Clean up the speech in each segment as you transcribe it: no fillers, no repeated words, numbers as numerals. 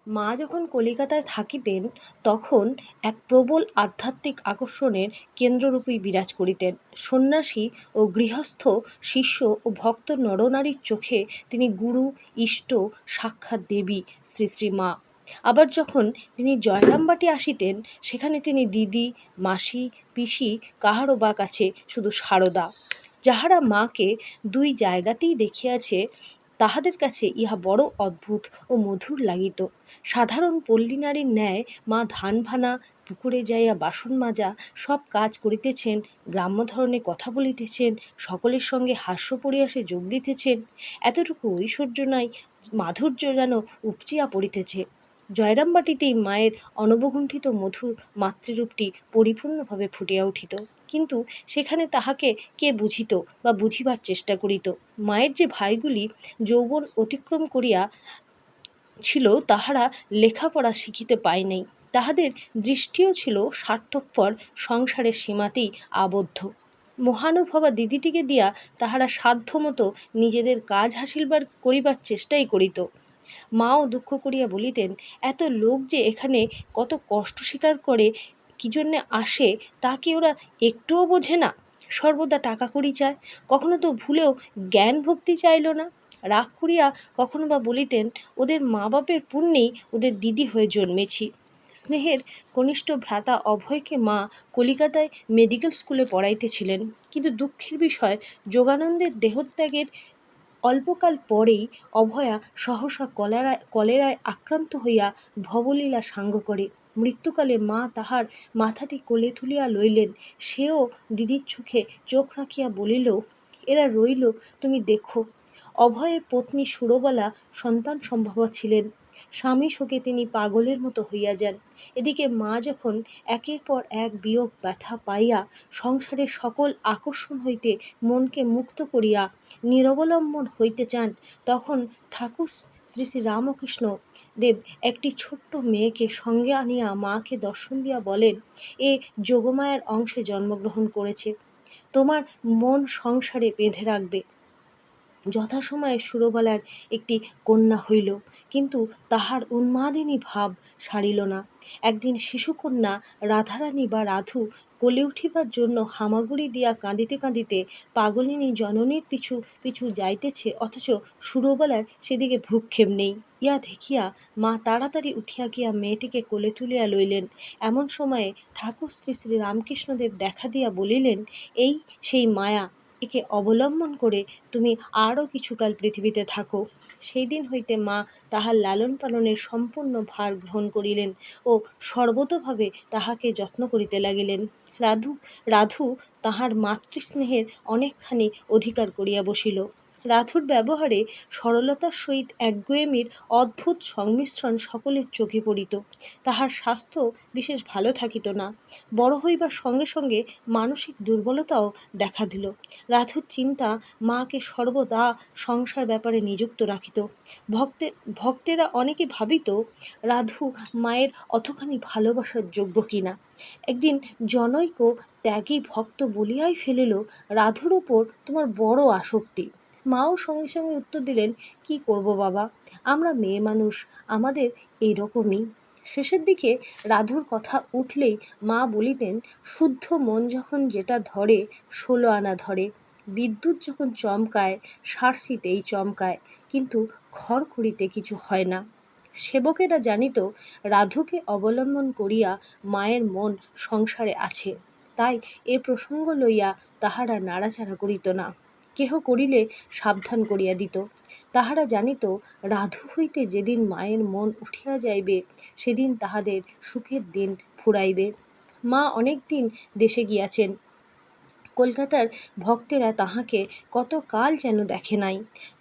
মা যখন কলিকাতায় থাকিতেন তখন এক প্রবল আধ্যাত্মিক আকর্ষণের কেন্দ্ররূপেই বিরাজ করিতেন। সন্ন্যাসী ও গৃহস্থ, শিষ্য ও ভক্ত নরনারীর চোখে তিনি গুরু, ইষ্ট, সাক্ষাৎ দেবী শ্রী শ্রী মা। আবার যখন তিনি জয়রামবাটি আসিতেন, সেখানে তিনি দিদি, মাসি, পিসি কাহারও বা কাছে শুধু সারদা। যাহারা মাকে দুই জায়গাতেই দেখিয়াছে, তাহাদের কাছে ইহা বড় অদ্ভুত ও মধুর লাগিত। সাধারণ পল্লী নারীর ন্যায় মা ধান ভানা, পুকুরে যাইয়া বাসন মাজা সব কাজ করিতেছেন, গ্রাম্য ধরনে কথা বলিতেছেন, সকলের সঙ্গে হাস্য পরিহাসে যোগ দিতেছেন। এতটুকু ঐশ্বর্য নাই, মাধুর্য যেন উপচিয়া পড়িতেছে। জয়রামবাটিতেই মায়ের অনবগুণ্ঠিত মধুর মাতৃরূপটি পরিপূর্ণভাবে ফুটিয়া উঠিত, কিন্তু সেখানে তাহাকে কে বুঝিত বা বুঝিবার চেষ্টা করিত? মায়ের যে ভাইগুলি যৌবন অতিক্রম করিয়া ছিল, তাহারা লেখাপড়া শিখিতে পায় নাই। তাহাদের দৃষ্টিও ছিল স্বার্থপর সংসারের সীমাতেই আবদ্ধ। মহানুভবা দিদিটিকে দিয়া তাহারা সাধ্যমতো নিজেদের কাজ করিবার চেষ্টাই করিত। মাও দুঃখ করিয়া বলিতেন, এত লোক যে এখানে কত কষ্ট স্বীকার করে, কি জন্যে আসে, তা কি ওরা একটুও বোঝে না? সর্বদা টাকা কড়ি চায়, কখনো তো ভুলেও জ্ঞান ভক্তি চাইল না। রাগ করিয়া কখনো বা বলিতেন, ওদের মা বাপের পুণ্যেই ওদের দিদি হয়ে জন্মেছি। স্নেহের কনিষ্ঠ ভ্রাতা অভয়কে মা কলিকাতায় মেডিকেল স্কুলে পড়াইতেছিলেন, কিন্তু দুঃখের বিষয়, যোগানন্দের দেহত্যাগের অল্পকাল পরেই অভয়া সহসা কলেরায় আক্রান্ত হইয়া ভবলীলা সাঙ্গ করে। মৃত্যুকালে মা তাহার মাথাটি কোলে তুলিয়া লইলেন। সেও দিদির চোখে চোখ রাখিয়া বলিল, এরা রইল, তুমি দেখো। অভয়ের পত্নী সুরবালা সন্তান সম্ভবা ছিলেন। স্বামী শোকে তিনি পাগলের মতো হইয়া যান। এদিকে মা যখন একের পর এক বিয়োগ ব্যথা পাইয়া সংসারের সকল আকর্ষণ হইতে মনকে মুক্ত করিয়া নিরবলম্বন হইতে চান, তখন ঠাকুর শ্রী শ্রী রামকৃষ্ণ দেব একটি ছোট্ট মেয়েকে সঙ্গে আনিয়া মাকে দর্শন দিয়া বলেন, এ যোগমায়ার অংশে জন্মগ্রহণ করেছে, তোমার মন সংসারে বেঁধে রাখবে। যথাসময়ে সুরবালার একটি কন্যা হইল, কিন্তু তাহার উন্মাদিনী ভাব সারিল না। একদিন শিশুকন্যা রাধারানী বা রাধু কোলে উঠিবার জন্য হামাগুড়ি দিয়া কাঁদিতে কাঁদিতে পাগলিনী জননীর পিছু পিছু যাইতেছে, অথচ সুরবালার সেদিকে ভ্রূক্ষেপ নেই। ইয়া দেখিয়া মা তাড়াতাড়ি উঠিয়া গিয়া মেয়েটিকে কোলে তুলিয়া লইলেন। এমন সময়ে ঠাকুর শ্রী শ্রী রামকৃষ্ণদেব দেখা দিয়া বলিলেন, এই সেই মায়া, একে অবলম্বন করে তুমি আরও কিছুকাল পৃথিবীতে থাকো। সেই দিন হইতে মা তাহার লালন পালনের সম্পূর্ণ ভার গ্রহণ করিলেন ও সর্বতোভাবে তাহাকে যত্ন করিতে লাগিলেন। রাধু তাহার মাতৃস্নেহের অনেকখানি অধিকার করিয়া বসিল। রাধুর ব্যবহারে সরলতার সহিত একগুঁয়েমির অদ্ভুত সংমিশ্রণ সকলের চোখে পড়িত। তাহার স্বাস্থ্য বিশেষ ভালো থাকিত না। বড় হইবার সঙ্গে সঙ্গে মানসিক দুর্বলতাও দেখা দিল। রাধুর চিন্তা মাকে সর্বদা সংসার ব্যাপারে নিযুক্ত রাখিত। ভক্তেরা অনেকে ভাবিত, রাধু মায়ের অতখানি ভালোবাসার যোগ্য কিনা। একদিন জনৈক ত্যাগী ভক্ত বলিয়াই ফেলিল, রাধুর ওপর তোমার বড় আসক্তি। মাও সঙ্গে সঙ্গে উত্তর দিলেন, কি করব বাবা, আমরা মেয়ে মানুষ, আমাদের এইরকমই। শেষের দিকে রাধুর কথা উঠলেই মা বলিতেন, শুদ্ধ মন যখন যেটা ধরে 16 আনা ধরে। বিদ্যুৎ যখন চমকায়, সার্সিতেই চমকায়, কিন্তু খড়খড়িতে কিছু হয় না। সেবকেরা জানিত, রাধুকে অবলম্বন করিয়া মায়ের মন সংসারে আছে, তাই এ প্রসঙ্গ লইয়া তাহারা নাড়াচাড়া করিত না। কেহ করিলে সাবধান করিয়া দিত। তাহারা জানিত, রাধু হইতে যেদিন মায়ের মন উঠিয়া যাইবে, সেদিন তাহাদের সুখের দিন ফুরাইবে। মা অনেক দিন দেশে গিয়াছেন। কলকাতার ভক্তেরা তাহাকে কত কাল যেন দেখে নাই।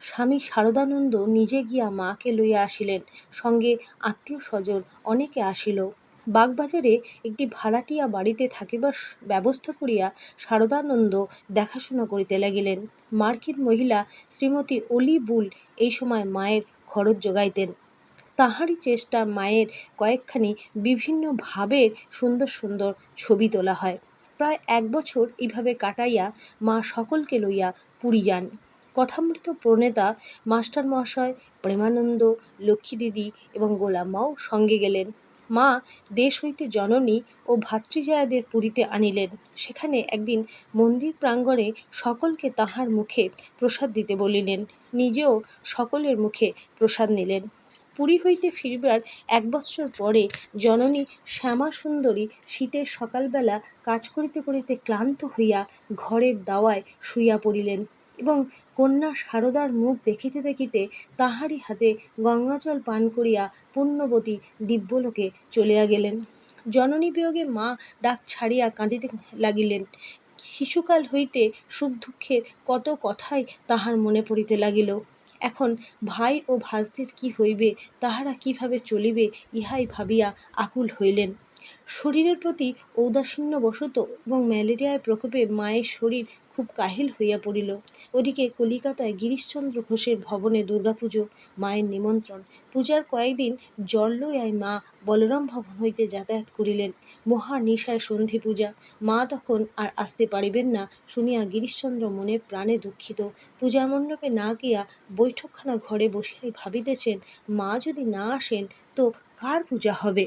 স্বামী শারদানন্দ নিজে গিয়া মাকে লইয়া আসিলেন, সঙ্গে আত্মীয় স্বজন অনেকে আসিল। বাগবাজারে একটি ভাড়াটিয়া বাড়িতে থাকিবার ব্যবস্থা করিয়া শারদানন্দ দেখাশোনা করিতে লাগিলেন। মার্কিন মহিলা শ্রীমতী অলি বুল এই সময় মায়ের খরচ যোগাইতেন। তাহারই চেষ্টা মায়ের কয়েকখানি বিভিন্ন ভাবের সুন্দর সুন্দর ছবি তোলা হয়। প্রায় 1 বছর এইভাবে কাটাইয়া মা সকলকে লইয়া পুরী যান। কথামৃত প্রণেতা মাস্টার মহাশয়, প্রেমানন্দ, লক্ষ্মী দিদি এবং গোলাম মাও সঙ্গে গেলেন। মা দেশ হইতে জননী ও ভাতৃজায়াদের পুরীতে আনিলেন। সেখানে একদিন মন্দির প্রাঙ্গণে সকলকে তাহার মুখে প্রসাদ দিতে বলিলেন, নিজেও সকলের মুখে প্রসাদ নিলেন। পুরী হইতে ফিরিবার 1 বৎসর পরে জননী শ্যামাসুন্দরী শীতের সকালবেলা কাজ করিতে করিতে ক্লান্ত হইয়া ঘরের দাওয়ায় শুইয়া পড়িলেন এবং কন্যা সারদার মুখ দেখিতে দেখিতে তাহারই হাতে গঙ্গাজল পান করিয়া পুণ্যবতী দিব্যলোকে চলিয়া গেলেন। জননী বিয়োগে মা ডাক ছাড়িয়া কাঁদিতে লাগিলেন। শিশুকাল হইতে সুখ দুঃখের কত কথাই তাহার মনে পড়িতে লাগিল। এখন ভাই ও ভাজদের কি হইবে, তাহারা কিভাবে চলিবে, ইহাই ভাবিয়া আকুল হইলেন। শরীরের প্রতি ঔদাসীন্যবশত এবং ম্যালেরিয়ায় প্রকোপে মায়ের শরীর খুব কাহিল হইয়া পড়িল। ওদিকে কলিকাতায় গিরিশচন্দ্র ঘোষের ভবনে দুর্গাপুজো, মায়ের নিমন্ত্রণ। পূজার কয়েকদিন জ্বর লইয়াই মা বলরাম ভবন হইতে যাতায়াত করিলেন। মহা নিশায় সন্ধি পূজা। মা তখন আর আসতে পারিবেন না শুনিয়া গিরিশচন্দ্র মনে প্রাণে দুঃখিত। পূজার মণ্ডপে না গিয়া বৈঠকখানা ঘরে বসিয়াই ভাবিতেছেন, মা যদি না আসেন তো কার পূজা হবে।